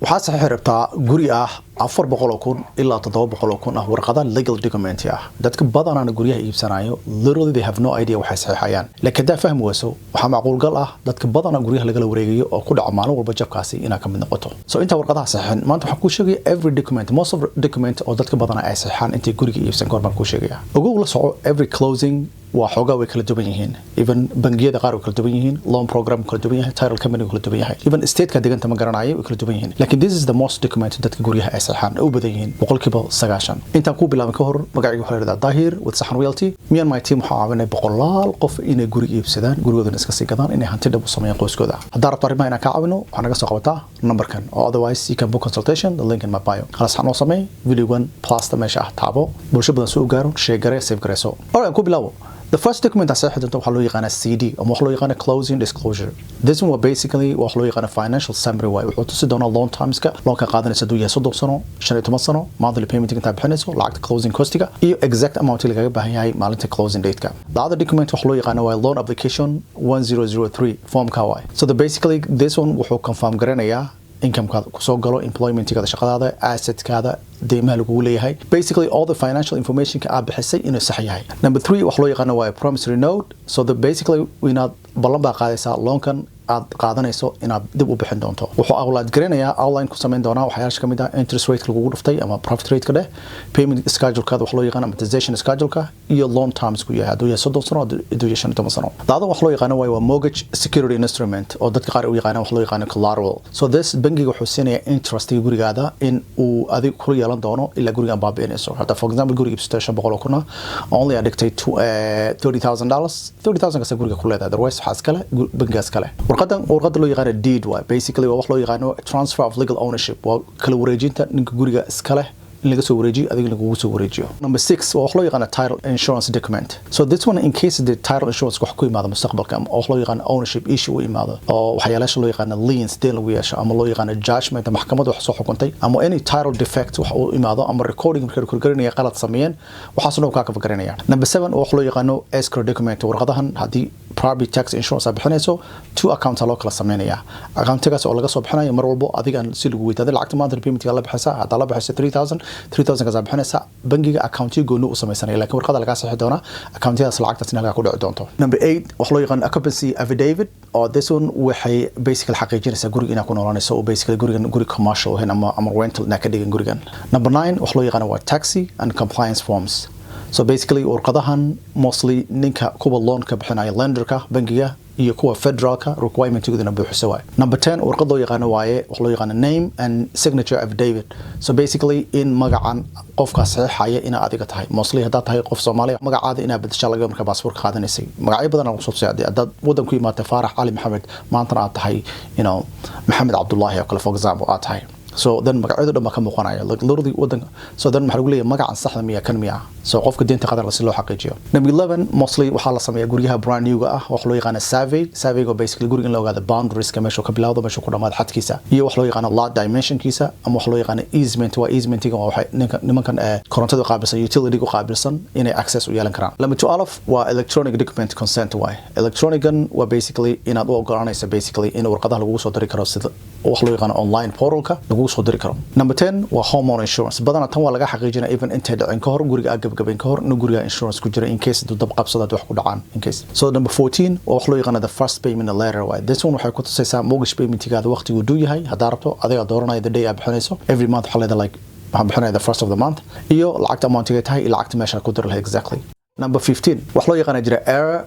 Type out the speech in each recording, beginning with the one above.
waxaa saxiix rabtaa guri ah 400,000 ilaa 700,000 ah warqada legal document ah dadka badanana guryaha iibsanayo literally they have no idea waxay saxiixayaan laakiin daa fahmi wayso waxa macquul gal ah dadka badana guryaha laga wareegayo oo ku dhaca maalin walba jabkaasi ina ka mid noqoto so inta warqadaha saxiixan maanta waxa ku sheegay every document most of document oo dadka badana ay saxiixan intii guriga iibsan korban ku sheegaya ugu la soco every closing وحوجا وكل دبينهين even بنجية دقار وكل دبينهين loan program وكل دبينهين title company وكل دبينهين even state كده أنت ما قرناعي وكل دبينهين لكن this is the most documented that كجوريها أسحان أو بديهين بقول كبا سجاشن أنت كوب بلا مكهر مقعد يحول هذا ظاهر وتصحن ويلتي مين ما يتم حاولنا بقول القف إن جوري إبسدان جوري ذا نسكسي كذا إن هنتدب بصمية قوس كذا هدار طريق ما أنا كعبنه وأنا قصة قوتها number كان otherwise you can book consultation the link in my bio خلاص حنو صمي video 1 plus تمشي تعبه برشة بدنا سوق جارون شيء جري سيف جري سو أوه كوب بلاو The first document that's said to حلو يقانا CD أو حلو يقانا closing disclosure. This one basically وحلو يقانا financial summary واي وحطوا دونا long times كا long كان قادنا سدوية صدق سنة شنو تمصنه monthly payment كنت بحنسه لعقد closing cost كا إيو exact amount اللي جاي بهاي مالته closing date كا. The other document وحلو يقانا واي loan application 1003 form كا واي. So the basically this one وحلو confirm قرنا يا income كذا كسوق قالوا employment كذا شغل هذا asset كذا ديما لقولي هاي basically all the financial information كأب بحسي إنه صحيح هاي number 3 وحلو يقنا واي promissory note so the basically we not بلنبا قاعدة long كان قاعدنayso inaad dib u bixin doonto wuxuu awlaad garanayaa online ku sameyn doona waxyaalaha kamid ah interest rate lagu dhuftay ama profit rate ka dheh payment schedule ka wax loo yaqaan amortization schedule ka iyo loan terms ku yahay haduu yahay 30 sano haduu yahay 15 sano daada wax loo yaqaan waa mortgage security instrument oo dadka qaar u yaqaan wax loo yaqaan collateral so this bankiga wuxuu siinaya interest gurigaada in uu adig ku yeelan doono ila guriga baabiinayso hada for example guriga ibstation 100 kuna only addicted to $30,000 $30,000 ka guriga ku leedahay otherwise waxa iskale bankigaas kale warqad loo yaqaan deed waa basically wax loo yaqaan transfer of legal ownership waa kala wareejinta ninka guriga iska leh in laga soo wareejiyo adiga lagu soo wareejiyo number 6 waa wax loo yaqaan title insurance document so this one in case the title insurance wax ku imaado mustaqbalka ama wax loo yaqaan ownership issue u imaado oo waxyaalaha loo yaqaan liens deen lagu yeesho ama loo yaqaan judgment maxkamadda wax soo xukuntay ama any title defect wax u imaado ama recording marka ku garanaya qalad sameeyeen waxa soo ka garanaya number 7 wax loo yaqaan escrow document warqadahan hadii property tax insurance bixinayso two accounts loo kala sameeynaya accountkaas oo laga soo bixinayo mar walba adiga si lagu weydiiyo lacagta monthly payment la bixisa hada la bixisa 3000 ka bixinaysa bankiga accountiga gooni u sameeysanaya laakiin warqada laga saxi doona accountiyadaas lacagtaas in halka ku dhici doonto number 8 wax loo yaqaan occupancy affidavit or this one waxay basically xaqiijinaysa guriga inaa ku noolanayso oo basically guri commercial ama rental na ka dhigan gurigan number 9 wax loo yaqaan waa taxi and compliance forms so basically warqadahan mostly ninka kuwa loan ka bixinaya lenderka bankiga iyo kuwa federalka requirementgoodana buuxisa waay number 10 warqad loo yaqaan waaye wax loo yaqaan name and signature affidavit so basically in magacan qofka saxiixaya ina adiga tahay mostly hadaa tahay qof Somali magacaada ina bedesha laga marka baasaboorka qaadanaysay magacyo badan oo soo socday dad wadanku imaatay Faarax Ali Maxamed maanta aad tahay Maxamed Cabdullaahi oo kale for example aad tahay so then magacyada dhamma ka muuqanaya like literally wadan so then maxaa lagu leeyahay magacan saxda miya kan miya so qofka deynta qadar la si loo xaqiijiyo number 11 mostly waxa la sameeyaa guryaha brand new ah wax loo yaqaan survey go basically guriga in la ogaado boundaries ka meesha ka bilowdo meesha ku dhamaad xadkiisa iyo wax loo yaqaan lot dimension kiisa ama wax loo yaqaan easement waa easement-iga waxa nimankan korontada qaabilsan utility ku qaabilsan inay access u yeelan karaan number 12 waa electronic document consent way electronican waa basically inaad u ogolaanayso basically in warqadaha lagu soo diri karo sida wax loo yaqaan online portalka lagu soo diri karo number 10 waa homeowner insurance badana tan waa laga xaqiijinaa even intay dhacin ka hor guriga gabagabayn ka hor in guriga insurance ku jira in case dab qabsada wax ku dhacaan in case so number 14 waa wax loo yaqaan the first payment letter way this one waxay ku tusaysaa mortgage payment-gaada waqtigu duu yahay hadaa rabto adiga dooranaya the day aad bixinayso every month waxa leedahay like waxaan bixinaya the first of the month iyo lacagta amount-ga tahay iyo lacagta meesha ku dir lahayd exactly number 15 wax loo yaqaan jira error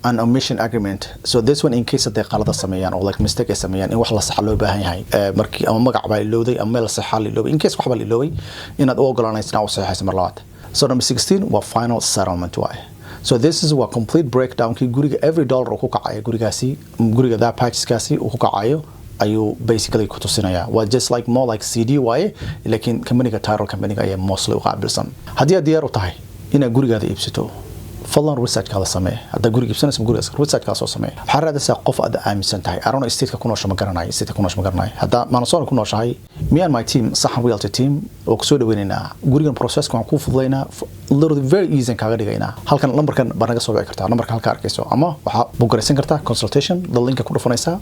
an omission agreement so this one in case they qalada sameeyaan or like mistake ay sameeyaan in wax la sax loo baahan yahay markii ama magac baa ilowday ama meel sax la ilowday in case wax baa ilowday inaad u ogolaanayso inaad u saxiixayso mar labaad so number 16 waa final settlement way so this is a complete breakdown ki guriga every dollar uu ku kacayo guriga that purchase-kaasi uu ku kacayo ayuu basically ku tusinaya waa just like more like CD way laakiin company-ga title company-ga ayaa mostly u qaabilsan haddii aad diyaar u tahay inaad gurigaada iibsato fadlan research kala samee hadda guriga iibsanaysa guriga research kala soo samee waxa raadaysaa qof aad aaminsan tahay I don't know state-ka ku noosho ma garanayo state-ka ku noosho ma garanayo hadda Mansoor ku nooshahay me and my team saxan realty team oo ku soo dhaweynayna gurigan process-ka waan ku fududeynaa literally very easy kaaga dhigaynaa halkan numberkan baa naga soo wici kartaa numberka halka arkayso ama waxa bugaraysan kartaa consultation the link ku dhufanaysa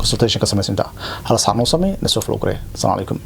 consultation ka samaysinta hal saar noo samee na soo flow garee assalamu alaykum